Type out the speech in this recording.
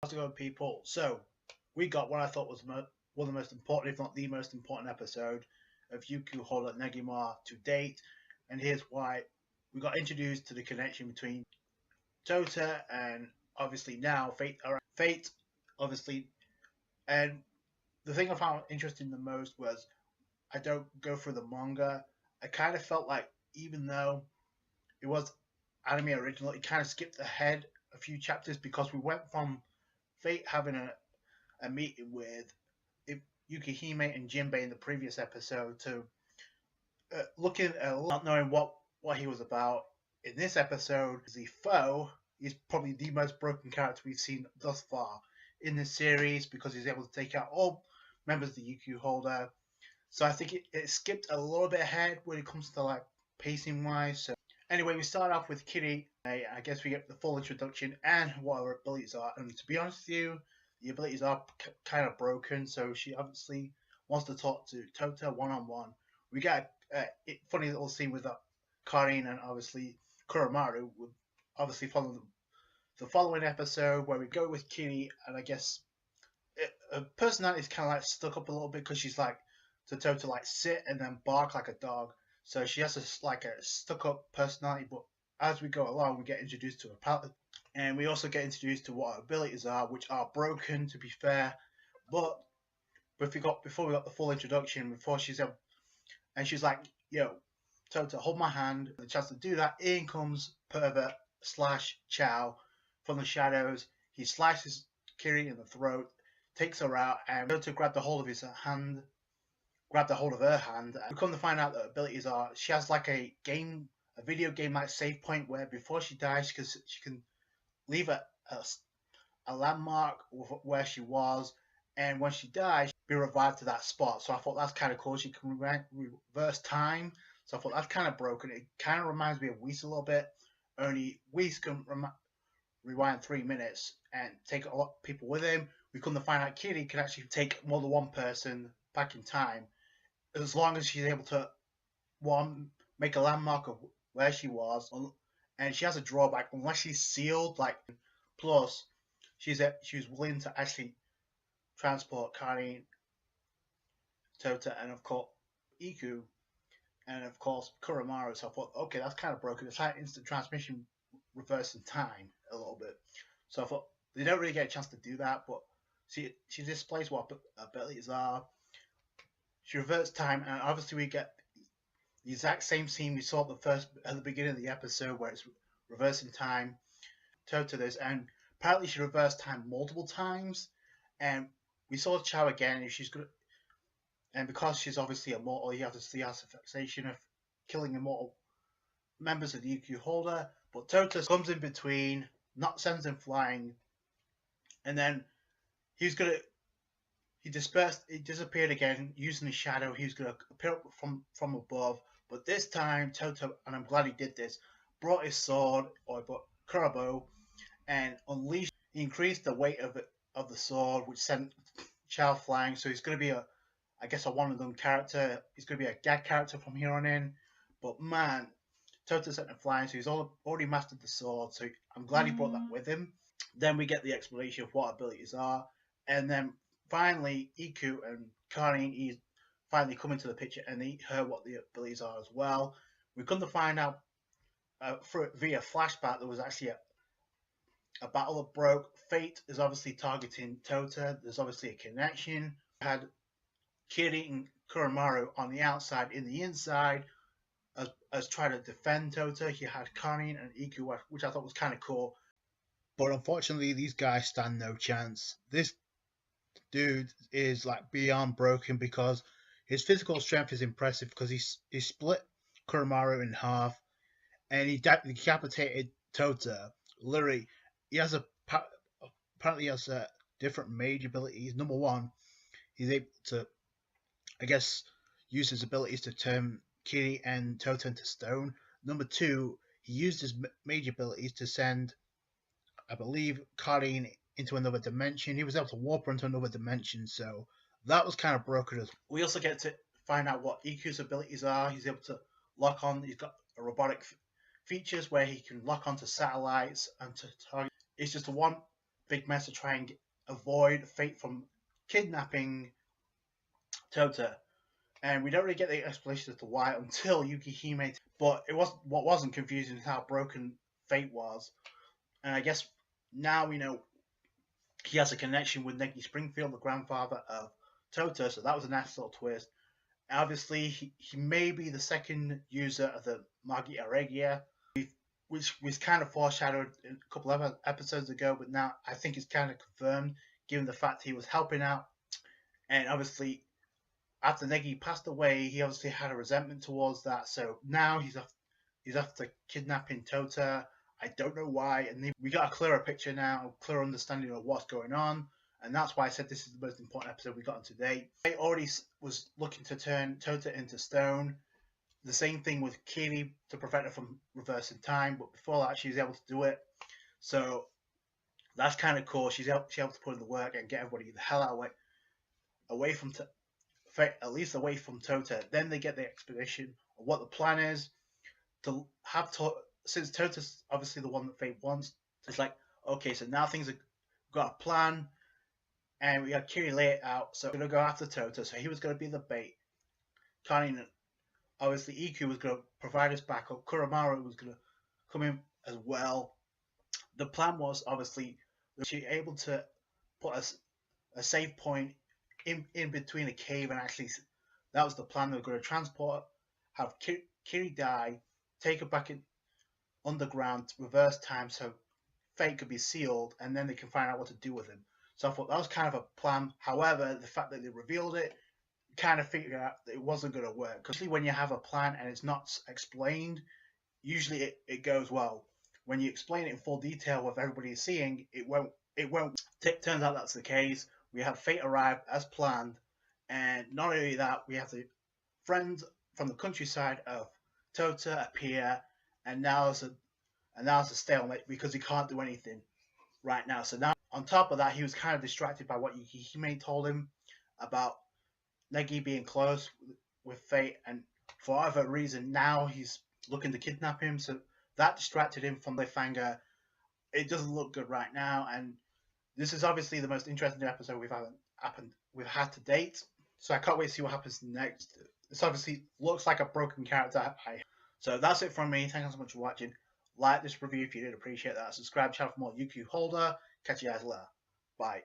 How's it going, people? So, we got what I thought was one of the most important, if not the most important episode of Yuku Hola Negima to date, and here's why. We got introduced to the connection between Tota and obviously now Fate, obviously. And the thing I found interesting the most was I don't go through the manga. I kind of felt like even though it was anime original, it kind of skipped ahead a few chapters because we went from Fate having a meeting with Yukihime and Jinbei in the previous episode to looking at not knowing what he was about. In this episode, the foe is probably the most broken character we've seen thus far in this series because he's able to take out all members of the UQ holder. So I think it skipped a little bit ahead when it comes to like pacing wise. So anyway, we start off with Kitty. I guess we get the full introduction and what her abilities are. And to be honest with you, the abilities are kind of broken. So she obviously wants to talk to Tota one-on-one. We get a funny little scene with Karin and obviously Kuramaru. We'll obviously follow the following episode where we go with Kitty, and I guess her personality is kind of like stuck up a little bit because she's like to Tota like sit and then bark like a dog. So she has a stuck up personality, but as we go along, we get introduced to her palette, and we also get introduced to what her abilities are, which are broken to be fair. But before we got the full introduction, before she's able, and she's like, "Yo, Tota, hold my hand." The chance to do that, in comes Pervert / Chow from the shadows. He slices Kiri in the throat, takes her out, and Tota grabbed a hold of his hand. Grabbed a hold of her hand, and we come to find out that her abilities are she has like a video game like save point where before she dies she can leave a landmark where she was, and when she dies she'll be revived to that spot. So I thought that's kind of cool. She can reverse time, so I thought that's kind of broken. It kind of reminds me of Whis a little bit, only Whis can rewind 3 minutes and take a lot of people with him. We come to find out Kitty can actually take more than one person back in time, as long as she's able to make a landmark of where she was, and she has a drawback unless she's sealed. Like, plus she's willing to actually transport Karin, Tota, and of course Iku, and of course Kuramaru. So I thought, okay, that's kind of broken. It's like instant transmission, reversing time a little bit. So I thought they don't really get a chance to do that, but she displays what abilities are. She reverts time, and obviously we get the exact same scene we saw at the beginning of the episode, where it's reversing time. Tota this, and apparently she reversed time multiple times, and we saw Chow again. If she's good, and because she's obviously immortal, you have to see has a fixation of killing immortal members of the UQ holder. But Tota comes in between, not sends him flying, and then he disappeared again using his shadow. He was going to appear up from above, but this time Tota, and I'm glad he did this, brought his sword, or Kurabo, and unleashed. He increased the weight of the sword, which sent Chow flying. So he's going to be a one of them character. He's going to be a gag character from here on in. But man, Tota sent him flying, so he's already mastered the sword. So I'm glad he brought that with him. Then we get the explanation of what abilities are, and then finally, Iku and Karin finally come into the picture, and they heard what the abilities are as well. We come to find out via flashback there was actually a battle that broke. Fate is obviously targeting Tota. There's obviously a connection. We had Kiri and Kuramaru on the outside. In the inside, as trying to defend Tota, he had Karin and Iku, which I thought was kind of cool. But unfortunately, these guys stand no chance. This dude is like beyond broken because his physical strength is impressive because he split Kuramaru in half, and he decapitated Tota. Literally, apparently he has different mage abilities. Number one, he's able to, I guess, use his abilities to turn Kiri and Tota into stone. Number two, he used his mage abilities to send, I believe, Karin into another dimension. He was able to warp her into another dimension, so that was kind of broken. We also get to find out what Iku's abilities are. He's able to lock on. He's got a robotic features where he can lock onto satellites and to target. It's just one big mess to try and avoid Fate from kidnapping Tota. And we don't really get the explanation as to why until Yukihime. But what wasn't confusing is how broken Fate was. And I guess now we know he has a connection with Negi Springfield, the grandfather of Tota, so that was a nice little twist. Obviously, he may be the second user of the Magi Aregia, which was kind of foreshadowed a couple of episodes ago, but now I think it's kind of confirmed, given the fact he was helping out. And obviously, after Negi passed away, he obviously had a resentment towards that, so now he's after kidnapping Tota. I don't know why, and we got a clearer picture now, a clearer understanding of what's going on, and that's why I said this is the most important episode we got on today. I already was looking to turn Tota into stone. The same thing with Kiri to prevent her from reversing time, but before that, she was able to do it. So that's kind of cool. She's able to put in the work and get everybody the hell out away from at least away from Tota. Then they get the explanation of what the plan is to have since Tota's obviously the one that Fate wants. It's like, okay, so now things have got a plan, and we got Kiri lay it out. So we're gonna go after Tota. So he was gonna be the bait. Connie, obviously, Iku was gonna provide us backup. Kuramaru was gonna come in as well. The plan was obviously she able to put a safe point in between a cave, and actually that was the plan. They were going to transport, have Kiri die, take her back in underground, reverse time, so Fate could be sealed, and then they can find out what to do with him. So I thought that was kind of a plan. However, the fact that they revealed it, kind of figured out that it wasn't going to work. Because when you have a plan and it's not explained, usually it goes well. When you explain it in full detail with everybody seeing, it won't. Turns out that's the case. We have Fate arrive as planned, and not only that, we have the friends from the countryside of Tota appear, and now it's a stalemate because he can't do anything right now. So now, on top of that, he was kind of distracted by what Yukihime told him about Negi being close with Fate, and for whatever reason, now he's looking to kidnap him. So that distracted him from the cliffhanger. It doesn't look good right now, and this is obviously the most interesting episode we've had to date. So I can't wait to see what happens next. This obviously looks like a broken character. So that's it from me. Thank you so much for watching. Like this review if you did appreciate that. Subscribe to the channel for more UQ Holder. Catch you guys later. Bye.